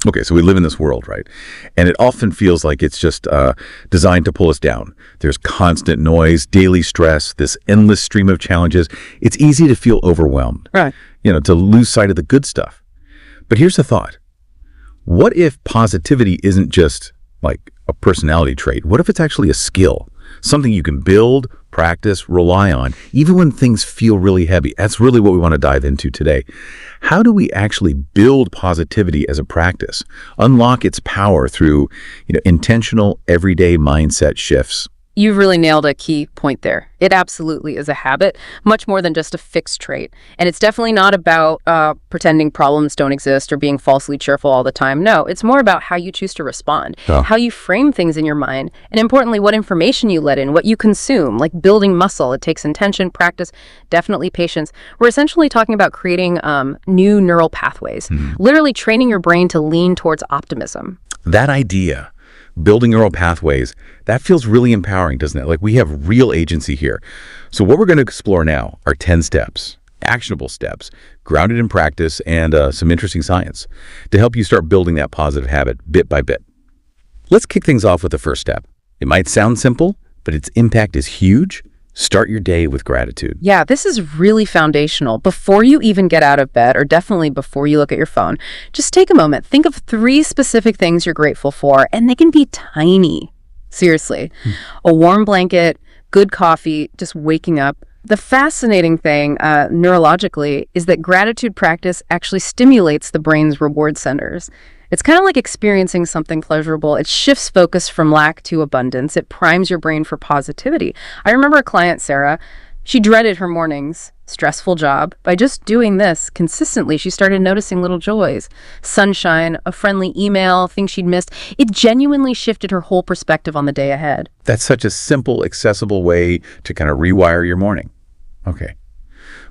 Okay, so we live in this world, right? And it often feels like it's just designed to pull us down. There's constant noise, daily stress, this endless stream of challenges. It's easy to feel overwhelmed, Right. to lose sight of the good stuff. But here's a thought. What if positivity isn't just like a personality trait? What if it's actually a skill? Something you can build, practice, rely on, even when things feel really heavy. That's really what we want to dive into today. How do we actually build positivity as a practice? Unlock its power through, intentional, everyday mindset shifts. You've really nailed a key point there. It absolutely is a habit, much more than just a fixed trait. And it's definitely not about pretending problems don't exist or being falsely cheerful all the time. No, it's more about how you choose to respond, how you frame things in your mind, and importantly, what information you let in, what you consume, like building muscle. It takes intention, practice, definitely patience. We're essentially talking about creating new neural pathways, literally training your brain to lean towards optimism. That idea, building neural pathways, that feels really empowering, doesn't it? Like we have real agency here. So what we're going to explore now are 10 steps, actionable steps, grounded in practice and some interesting science to help you start building that positive habit bit by bit. Let's kick things off with the first step. It might sound simple, but its impact is huge. Start your day with gratitude. Yeah, this is really foundational. Before you even get out of bed, or definitely before you look at your phone, just take a moment. Think of 3 specific things you're grateful for, and they can be tiny. Seriously. A warm blanket, good coffee, just waking up. The fascinating thing neurologically is that gratitude practice actually stimulates the brain's reward centers. It's kind of like experiencing something pleasurable. It shifts focus from lack to abundance. It primes your brain for positivity. I remember a client, Sarah, she dreaded her mornings, stressful job. By just doing this consistently, she started noticing little joys. Sunshine, a friendly email, things she'd missed. It genuinely shifted her whole perspective on the day ahead. That's such a simple, accessible way to kind of rewire your morning. Okay.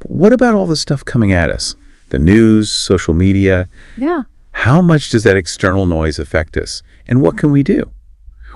But what about all the stuff coming at us? The news, social media? Yeah. How much does that external noise affect us? And what can we do?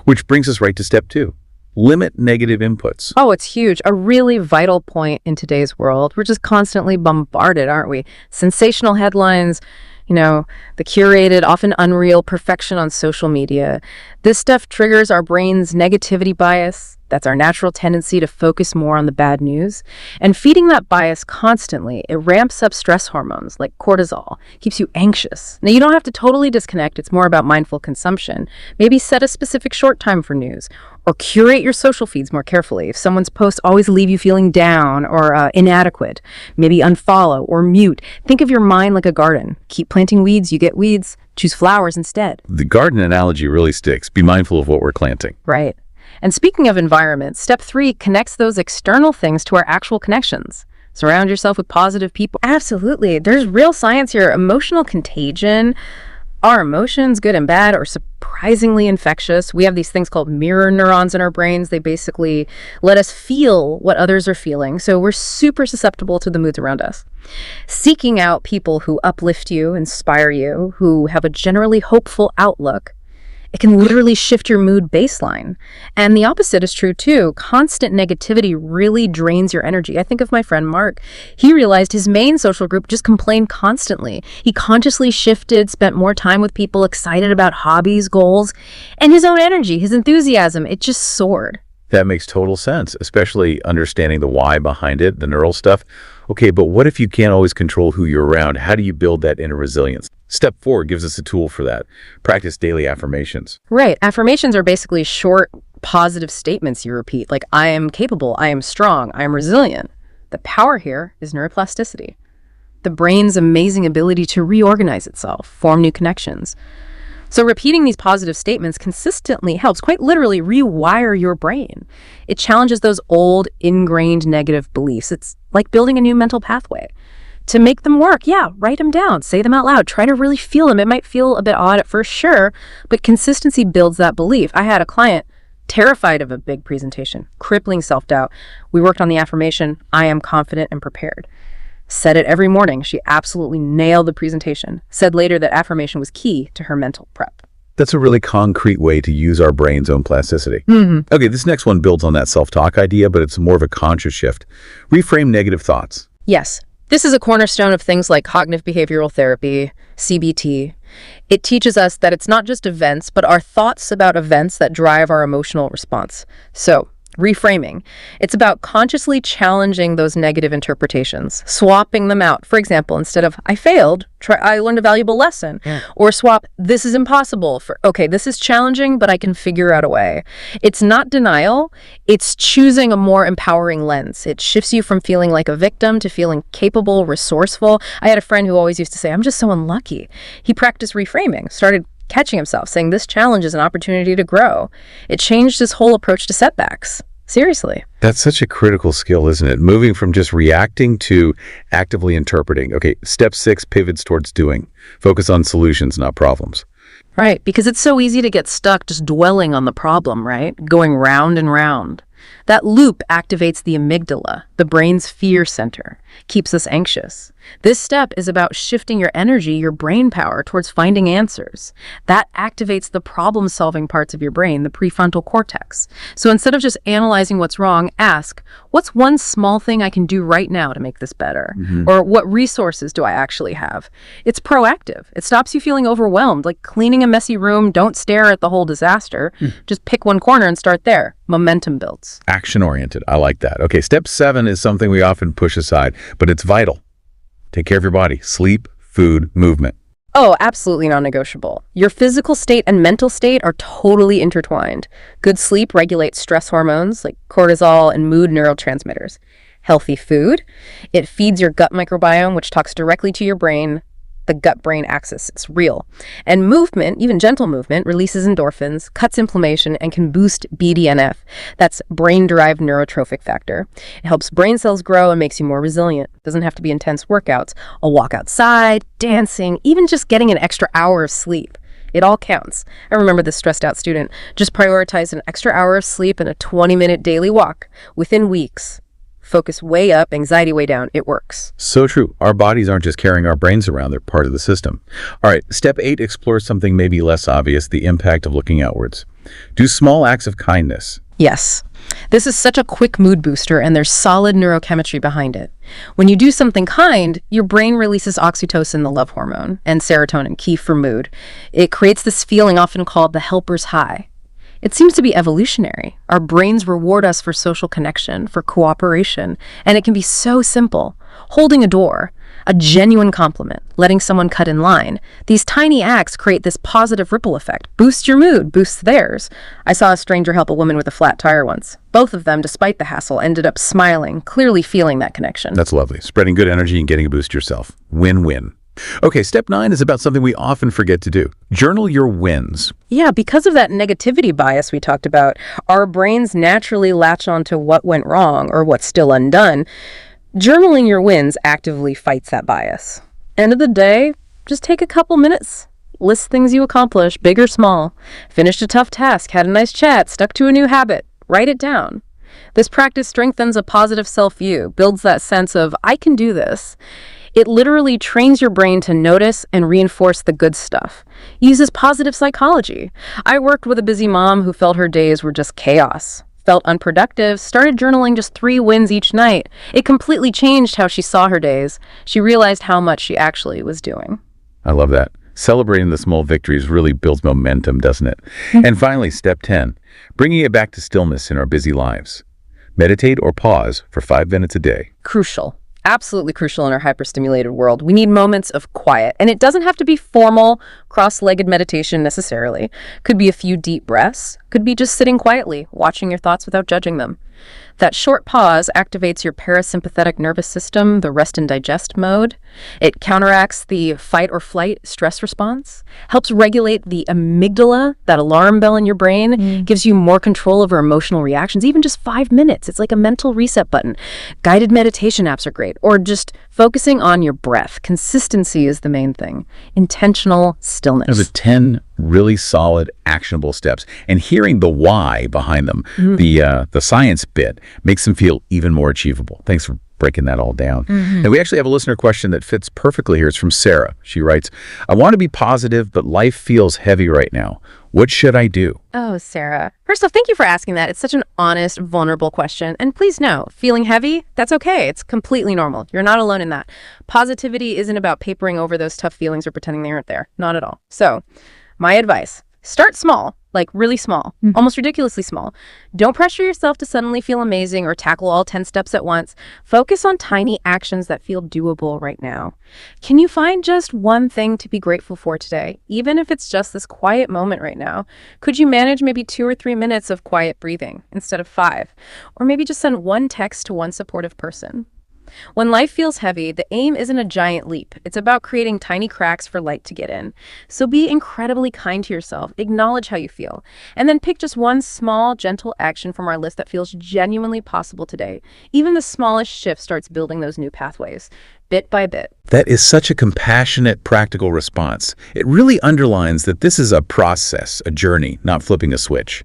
Which brings us right to step 2. Limit negative inputs. Oh, it's huge. A really vital point in today's world. We're just constantly bombarded, aren't we? Sensational headlines, the curated, often unreal perfection on social media. This stuff triggers our brain's negativity bias. That's our natural tendency to focus more on the bad news. And feeding that bias constantly, it ramps up stress hormones like cortisol, keeps you anxious. Now, you don't have to totally disconnect. It's more about mindful consumption. Maybe set a specific short time for news, or curate your social feeds more carefully. If someone's posts always leave you feeling down or inadequate, maybe unfollow or mute. Think of your mind like a garden. Keep planting weeds, you get weeds. Choose flowers instead. The garden analogy really sticks. Be mindful of what we're planting. Right. And speaking of environment, step 3 connects those external things to our actual connections. Surround yourself with positive people. Absolutely. There's real science here. Emotional contagion. Our emotions, good and bad, are surprisingly infectious. We have these things called mirror neurons in our brains. They basically let us feel what others are feeling. So we're super susceptible to the moods around us. Seeking out people who uplift you, inspire you, who have a generally hopeful outlook, it can literally shift your mood baseline. And the opposite is true too. Constant negativity really drains your energy. I think of my friend Mark. He realized his main social group just complained constantly. He consciously shifted, spent more time with people excited about hobbies, goals, and his own energy, his enthusiasm, it just soared. That makes total sense, especially understanding the why behind it, the neural stuff. Okay, but what if you can't always control who you're around? How do you build that inner resilience? Step 4 gives us a tool for that. Practice daily affirmations. Right. Affirmations are basically short, positive statements you repeat, like, I am capable, I am strong, I am resilient. The power here is neuroplasticity, the brain's amazing ability to reorganize itself, form new connections. So repeating these positive statements consistently helps quite literally rewire your brain. It challenges those old, ingrained negative beliefs. It's like building a new mental pathway. To make them work, write them down, say them out loud, try to really feel them. It might feel a bit odd at first, sure, but consistency builds that belief. I had a client terrified of a big presentation, crippling self-doubt. We worked on the affirmation, I am confident and prepared. Said it every morning. She absolutely nailed the presentation. Said later that affirmation was key to her mental prep. That's a really concrete way to use our brain's own plasticity. Okay, this next one builds on that self-talk idea, but it's more of a conscious shift. Reframe negative thoughts. Yes, This is a cornerstone of things like cognitive behavioral therapy, CBT. It teaches us that it's not just events, but our thoughts about events that drive our emotional response. So, reframing. It's about consciously challenging those negative interpretations, swapping them out. For example, instead of I failed, try I learned a valuable lesson. Or swap this is impossible for okay, this is challenging, but I can figure out a way. It's not denial, it's choosing a more empowering lens. It shifts you from feeling like a victim to feeling capable, resourceful. I had a friend who always used to say, I'm just so unlucky. He practiced reframing, started catching himself saying this challenge is an opportunity to grow. It changed his whole approach to setbacks. Seriously. That's such a critical skill, isn't it? Moving from just reacting to actively interpreting. Okay, step 6 pivots towards doing. Focus on solutions, not problems. Right, because it's so easy to get stuck just dwelling on the problem, right? Going round and round. That loop activates the amygdala, the brain's fear center, keeps us anxious. This step is about shifting your energy, your brain power, towards finding answers. That activates the problem-solving parts of your brain, the prefrontal cortex. So instead of just analyzing what's wrong, ask, what's one small thing I can do right now to make this better? Or what resources do I actually have? It's proactive. It stops you feeling overwhelmed, like cleaning a messy room. Don't stare at the whole disaster. Just pick one corner and start there. Momentum builds. Action-oriented. I like that. Okay, step 7 is something we often push aside, but it's vital. Take care of your body. Sleep, food, movement. Oh, absolutely non-negotiable. Your physical state and mental state are totally intertwined. Good sleep regulates stress hormones like cortisol and mood neurotransmitters. Healthy food, it feeds your gut microbiome, which talks directly to your brain. The gut-brain axis, it's real. And movement, even gentle movement, releases endorphins, cuts inflammation, and can boost BDNF. That's brain-derived neurotrophic factor. It helps brain cells grow and makes you more resilient. It doesn't have to be intense workouts. A walk outside, dancing, even just getting an extra hour of sleep. It all counts. I remember this stressed-out student just prioritized an extra hour of sleep and a 20-minute daily walk. Within weeks, focus way up, anxiety way down. It works. So true. Our bodies aren't just carrying our brains around. They're part of the system. All right, step 8 explores something maybe less obvious, the impact of looking outwards. Do small acts of kindness. Yes. This is such a quick mood booster, and there's solid neurochemistry behind it. When you do something kind, your brain releases oxytocin, the love hormone, and serotonin, key for mood. It creates this feeling often called the helper's high. It seems to be evolutionary. Our brains reward us for social connection, for cooperation, and it can be so simple. Holding a door, a genuine compliment, letting someone cut in line. These tiny acts create this positive ripple effect. Boost your mood, boosts theirs. I saw a stranger help a woman with a flat tire once. Both of them, despite the hassle, ended up smiling, clearly feeling that connection. That's lovely. Spreading good energy and getting a boost yourself. Win-win. Okay, step 9 is about something we often forget to do. Journal your wins. Yeah, because of that negativity bias we talked about, our brains naturally latch onto what went wrong or what's still undone. Journaling your wins actively fights that bias. End of the day, just take a couple minutes. List things you accomplished, big or small. Finished a tough task, had a nice chat, stuck to a new habit. Write it down. This practice strengthens a positive self-view, builds that sense of, I can do this. It literally trains your brain to notice and reinforce the good stuff. Uses positive psychology. I worked with a busy mom who felt her days were just chaos. Felt unproductive, started journaling just 3 wins each night. It completely changed how she saw her days. She realized how much she actually was doing. I love that. Celebrating the small victories really builds momentum, doesn't it? And finally, step 10, bringing it back to stillness in our busy lives. Meditate or pause for 5 minutes a day. Crucial. Absolutely crucial in our hyperstimulated world. We need moments of quiet. And it doesn't have to be formal, cross-legged meditation necessarily. Could be a few deep breaths. Could be just sitting quietly, watching your thoughts without judging them. That short pause activates your parasympathetic nervous system, the rest and digest mode. It counteracts the fight or flight stress response, helps regulate the amygdala, that alarm bell in your brain, gives you more control over emotional reactions, even just 5 minutes. It's like a mental reset button. Guided meditation apps are great, or just focusing on your breath. Consistency is the main thing. Intentional stillness. Those are 10 really solid, actionable steps. And hearing the why behind them, the science bit, makes them feel even more achievable. Thanks for breaking that all down. And we actually have a listener question that fits perfectly here. It's from Sarah. She writes, I want to be positive, but life feels heavy right now. What should I do? Oh, Sarah. First off, thank you for asking that. It's such an honest, vulnerable question. And please know, feeling heavy, that's okay. It's completely normal. You're not alone in that. Positivity isn't about papering over those tough feelings or pretending they aren't there. Not at all. So, my advice, start small, like really small, almost ridiculously small. Don't pressure yourself to suddenly feel amazing or tackle all 10 steps at once. Focus on tiny actions that feel doable right now. Can you find just one thing to be grateful for today, even if it's just this quiet moment right now? Could you manage maybe 2 or 3 minutes of quiet breathing instead of 5? Or maybe just send one text to one supportive person? When life feels heavy, the aim isn't a giant leap. It's about creating tiny cracks for light to get in. So be incredibly kind to yourself, acknowledge how you feel, and then pick just one small, gentle action from our list that feels genuinely possible today. Even the smallest shift starts building those new pathways, bit by bit. That is such a compassionate, practical response. It really underlines that this is a process, a journey, not flipping a switch.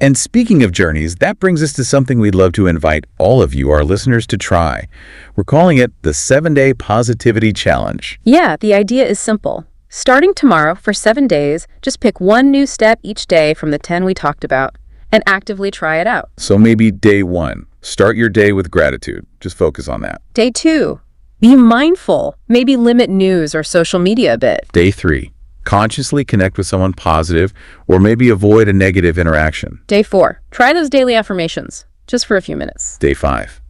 And speaking of journeys, that brings us to something we'd love to invite all of you, our listeners, to try. We're calling it the 7-Day Positivity Challenge. Yeah, the idea is simple. Starting tomorrow for 7 days, just pick one new step each day from the 10 we talked about and actively try it out. So maybe day 1, start your day with gratitude. Just focus on that. Day 2, be mindful. Maybe limit news or social media a bit. Day 3, consciously connect with someone positive or maybe avoid a negative interaction. Day 4, try those daily affirmations, just for a few minutes. Day 5,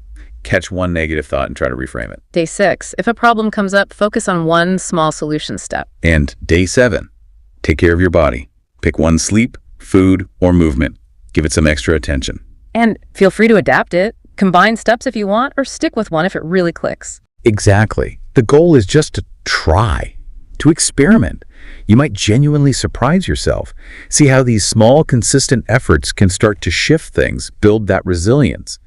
catch one negative thought and try to reframe it. Day 6, if a problem comes up, focus on one small solution step. And day 7, take care of your body. Pick one sleep, food, or movement. Give it some extra attention. And feel free to adapt it. Combine steps if you want, or stick with one if it really clicks. Exactly. The goal is just to try, to experiment. You might genuinely surprise yourself. See how these small, consistent efforts can start to shift things, build that resilience.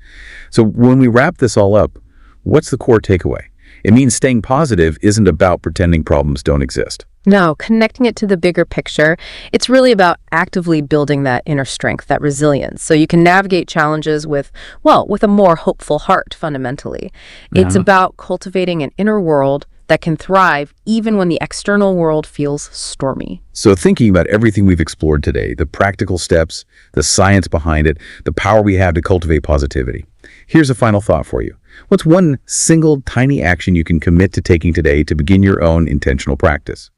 So when we wrap this all up, what's the core takeaway? It means staying positive isn't about pretending problems don't exist. No, connecting it to the bigger picture, it's really about actively building that inner strength, that resilience, so you can navigate challenges with a more hopeful heart, fundamentally. It's about cultivating an inner world that can thrive even when the external world feels stormy. So thinking about everything we've explored today, the practical steps, the science behind it, the power we have to cultivate positivity. Here's a final thought for you. What's one single tiny action you can commit to taking today to begin your own intentional practice?